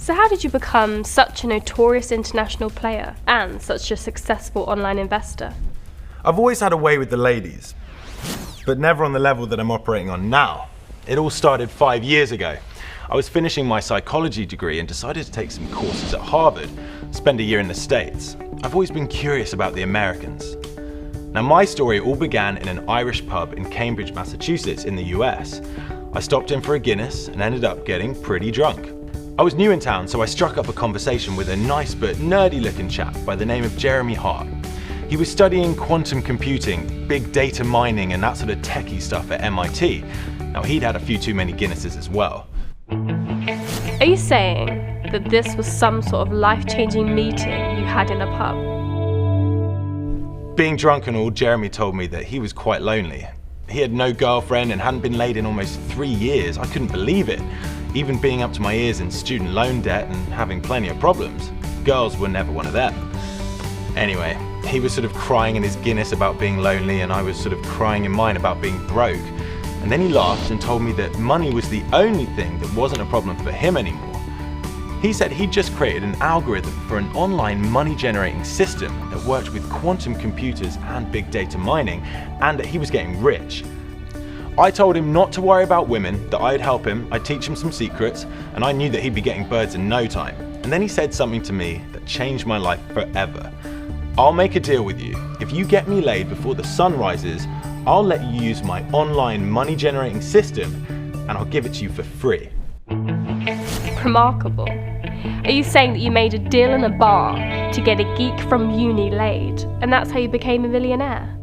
So how did you become such a notorious international player and such a successful online investor? I've always had a way with the ladies, but never on the level that I'm operating on now. It all started 5 years ago. I was finishing my psychology degree and decided to take some courses at Harvard, spend a year in the States. I've always been curious about the Americans. Now, my story all began in an Irish pub in Cambridge, Massachusetts in the US. I stopped in for a Guinness and ended up getting pretty drunk. I was new in town, so I struck up a conversation with a nice but nerdy-looking chap by the name of Jeremy Hart. He was studying quantum computing, big data mining and that sort of techie stuff at MIT. Now, he'd had a few too many Guinnesses as well. Are you saying that this was some sort of life-changing meeting you had in a pub? Being drunk and all, Jeremy told me that he was quite lonely. He had no girlfriend and hadn't been laid in almost 3 years. I couldn't believe it. Even being up to my ears in student loan debt and having plenty of problems. Girls were never one of them. Anyway, he was sort of crying in his Guinness about being lonely, and I was sort of crying in mine about being broke. And then he laughed and told me that money was the only thing that wasn't a problem for him anymore. He said he'd just created an algorithm for an online money generating system that worked with quantum computers and big data mining, and that he was getting rich. I told him not to worry about women, that I'd help him, I'd teach him some secrets, and I knew that he'd be getting birds in no time. And then he said something to me that changed my life forever. I'll make a deal with you. If you get me laid before the sun rises, I'll let you use my online money generating system, and I'll give it to you for free. Remarkable. Are you saying that you made a deal in a bar to get a geek from uni laid, and that's how you became a millionaire?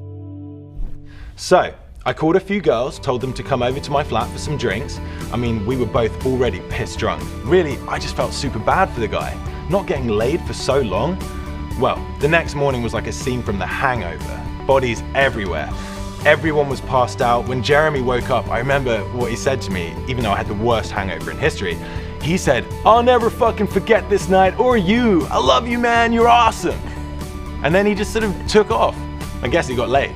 So, I called a few girls, told them to come over to my flat for some drinks. I mean, we were both already pissed drunk. Really, I just felt super bad for the guy. Not getting laid for so long. Well, the next morning was like a scene from The Hangover. Bodies everywhere. Everyone was passed out. When Jeremy woke up, I remember what he said to me, even though I had the worst hangover in history. He said, "I'll never fucking forget this night, or you. I love you, man, you're awesome." And then he just sort of took off. I guess he got laid.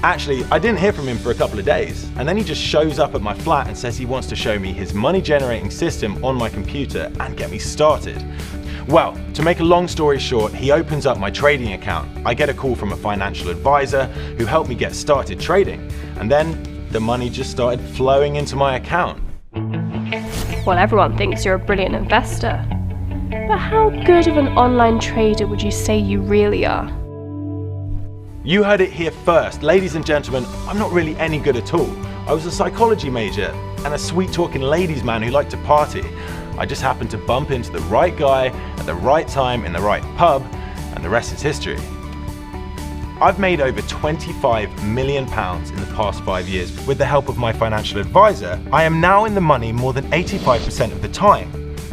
Actually, I didn't hear from him for a couple of days, and then he just shows up at my flat and says he wants to show me his money generating system on my computer and get me started. Well, to make a long story short, he opens up my trading account. I get a call from a financial advisor who helped me get started trading, and then the money just started flowing into my account. Well, everyone thinks you're a brilliant investor. But how good of an online trader would you say you really are? You heard it here first. Ladies and gentlemen, I'm not really any good at all. I was a psychology major and a sweet-talking ladies man who liked to party. I just happened to bump into the right guy at the right time in the right pub, and the rest is history. I've made over £25 million in the past 5 years. With the help of my financial advisor, I am now in the money more than 85% of the time.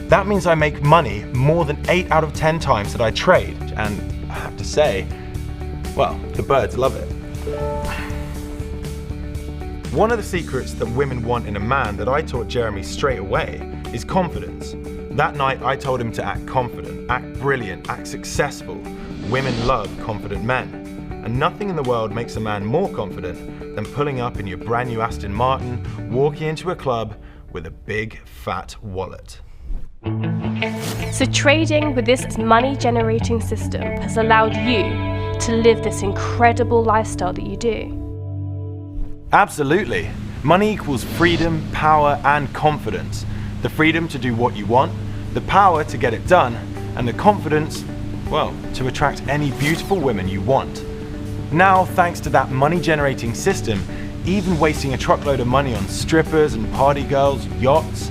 That means I make money more than 8 out of 10 times that I trade. And I have to say, well, the birds love it. One of the secrets that women want in a man that I taught Jeremy straight away is confidence. That night I told him to act confident, act brilliant, act successful. Women love confident men. And nothing in the world makes a man more confident than pulling up in your brand new Aston Martin, walking into a club with a big fat wallet. So trading with this money generating system has allowed you to live this incredible lifestyle that you do. Absolutely. Money equals freedom, power, and confidence. The freedom to do what you want, the power to get it done, and the confidence, well, to attract any beautiful women you want. Now, thanks to that money-generating system, even wasting a truckload of money on strippers and party girls, yachts,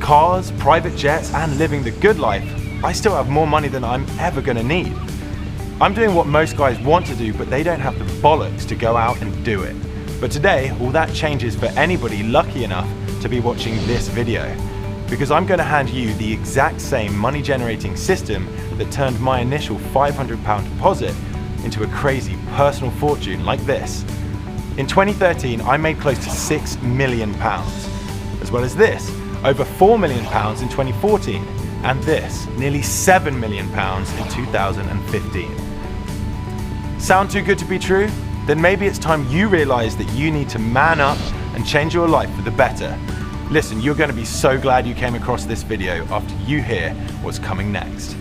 cars, private jets, and living the good life, I still have more money than I'm ever gonna need. I'm doing what most guys want to do, but they don't have the bollocks to go out and do it. But today, all that changes for anybody lucky enough to be watching this video. Because I'm going to hand you the exact same money generating system that turned my initial £500 deposit into a crazy personal fortune like this. In 2013, I made close to £6 million. As well as this, over £4 million in 2014, and this, nearly £7 million in 2015. Sound too good to be true? Then maybe it's time you realize that you need to man up and change your life for the better. Listen, you're going to be so glad you came across this video after you hear what's coming next.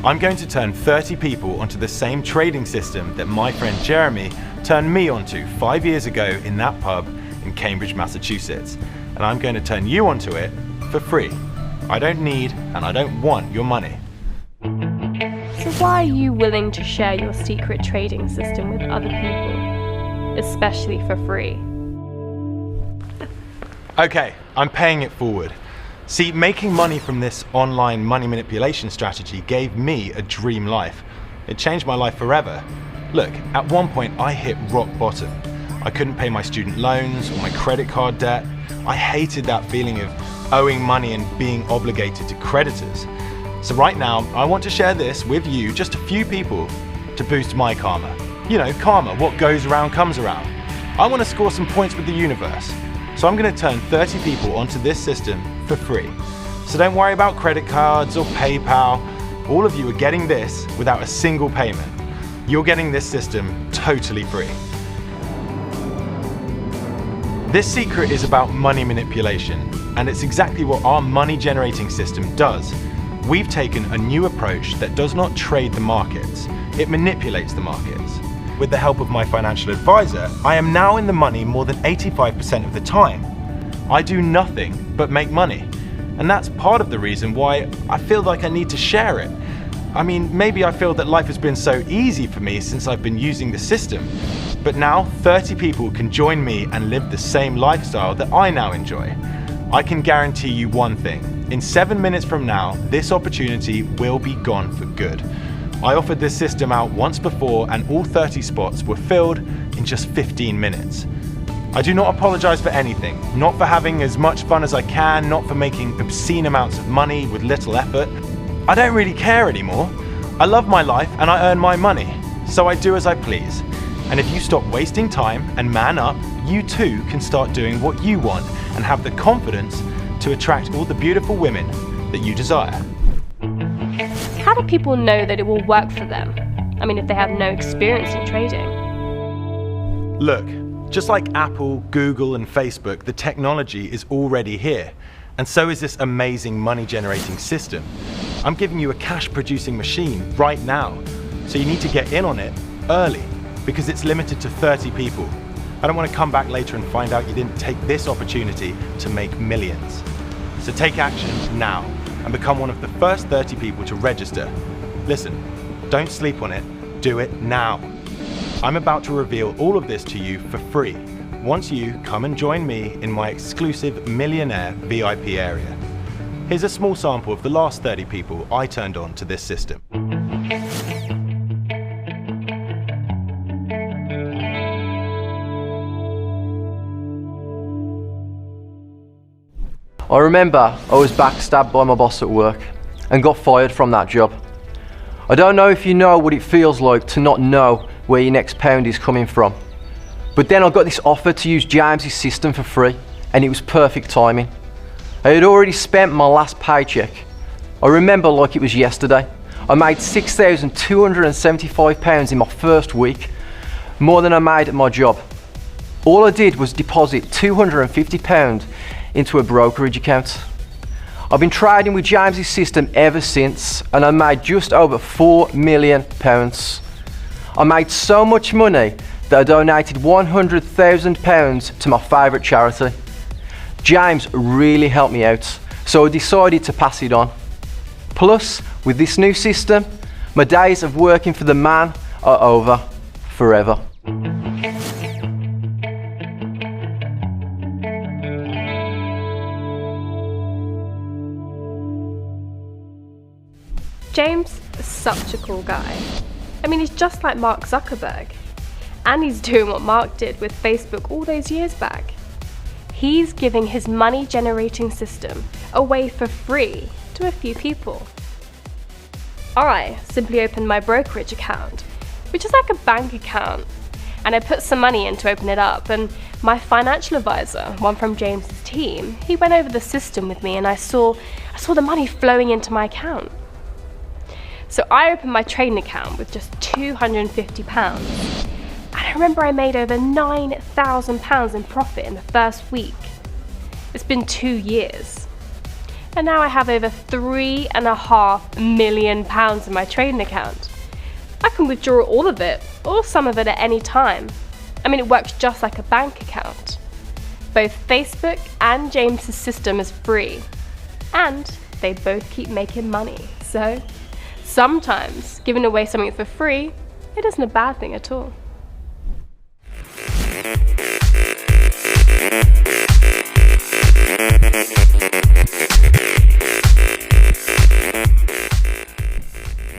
I'm going to turn 30 people onto the same trading system that my friend Jeremy turned me onto 5 years ago in that pub in Cambridge, Massachusetts. And I'm going to turn you onto it for free. I don't need and I don't want your money. So why are you willing to share your secret trading system with other people, especially for free? Okay, I'm paying it forward. See, making money from this online money manipulation strategy gave me a dream life. It changed my life forever. Look, at one point I hit rock bottom. I couldn't pay my student loans or my credit card debt. I hated that feeling of owing money and being obligated to creditors. So right now, I want to share this with you, just a few people, to boost my karma. You know, karma, what goes around comes around. I want to score some points with the universe. So I'm going to turn 30 people onto this system for free. So don't worry about credit cards or PayPal. All of you are getting this without a single payment. You're getting this system totally free. This secret is about money manipulation, and it's exactly what our money generating system does. We've taken a new approach that does not trade the markets, it manipulates the markets. With the help of my financial advisor, I am now in the money more than 85% of the time. I do nothing but make money. And that's part of the reason why I feel like I need to share it. I mean, maybe I feel that life has been so easy for me since I've been using the system. But now 30 people can join me and live the same lifestyle that I now enjoy. I can guarantee you one thing. In 7 minutes from now, this opportunity will be gone for good. I offered this system out once before and all 30 spots were filled in just 15 minutes. I do not apologize for anything, not for having as much fun as I can, not for making obscene amounts of money with little effort. I don't really care anymore. I love my life and I earn my money, so I do as I please. And if you stop wasting time and man up, you too can start doing what you want and have the confidence to attract all the beautiful women that you desire. How do people know that it will work for them? I mean, if they have no experience in trading. Look, just like Apple, Google, and Facebook, the technology is already here. And so is this amazing money generating system. I'm giving you a cash producing machine right now. So you need to get in on it early because it's limited to 30 people. I don't want to come back later and find out you didn't take this opportunity to make millions. So take action now and become one of the first 30 people to register. Listen, don't sleep on it, do it now. I'm about to reveal all of this to you for free once you come and join me in my exclusive Millionaire VIP area. Here's a small sample of the last 30 people I turned on to this system. I remember I was backstabbed by my boss at work and got fired from that job. I don't know if you know what it feels like to not know where your next pound is coming from. But then I got this offer to use James's system for free, and it was perfect timing. I had already spent my last paycheck. I remember like it was yesterday. I made £6,275 in my first week, more than I made at my job. All I did was deposit £250 into a brokerage account. I've been trading with James's system ever since, and I made just over £4 million. I made so much money that I donated £100,000 to my favourite charity. James really helped me out, so I decided to pass it on. Plus, with this new system, my days of working for the man are over forever. James is such a cool guy. I mean, he's just like Mark Zuckerberg. And he's doing what Mark did with Facebook all those years back. He's giving his money generating system away for free to a few people. I simply opened my brokerage account, which is like a bank account, and I put some money in to open it up, and my financial advisor, one from James's team, he went over the system with me, and I saw the money flowing into my account. So I opened my trading account with just £250, and I remember I made over £9,000 in profit in the first week. It's been 2 years. And now I have over £3.5 million in my trading account. I can withdraw all of it, or some of it at any time. I mean, it works just like a bank account. Both Facebook and James's system is free, and they both keep making money. So sometimes giving away something for free, it isn't a bad thing at all.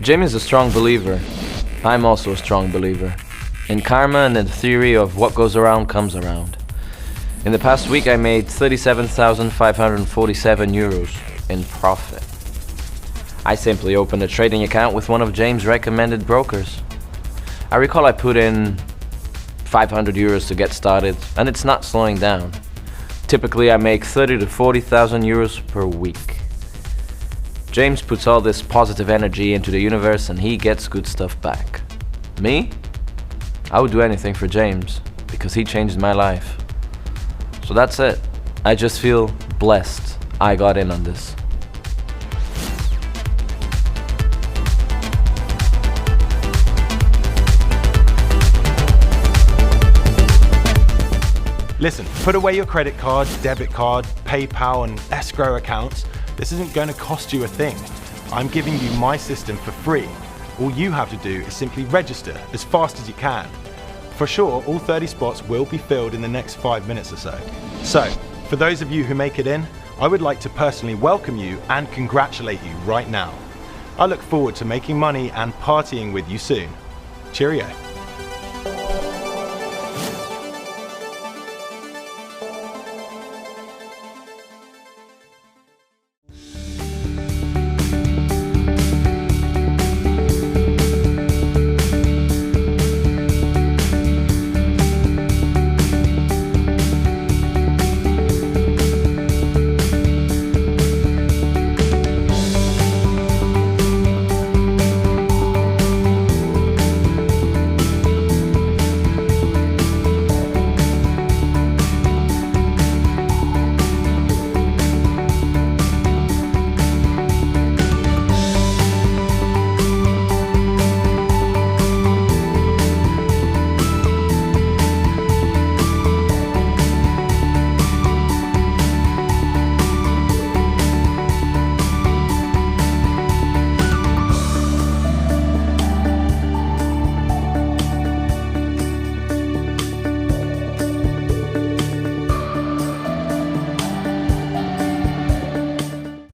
James is a strong believer. I'm also a strong believer in karma and in the theory of what goes around comes around. In the past week I made 37,547 euros in profit. I simply opened a trading account with one of James' recommended brokers. I recall I put in 500 euros to get started, and it's not slowing down. Typically I make 30 to 40,000 euros per week. James puts all this positive energy into the universe and he gets good stuff back. Me? I would do anything for James because he changed my life. So that's it. I just feel blessed I got in on this. Listen, put away your credit card, debit card, PayPal and escrow accounts. This isn't going to cost you a thing. I'm giving you my system for free. All you have to do is simply register as fast as you can. For sure, all 30 spots will be filled in the next 5 minutes or so. So, for those of you who make it in, I would like to personally welcome you and congratulate you right now. I look forward to making money and partying with you soon. Cheerio.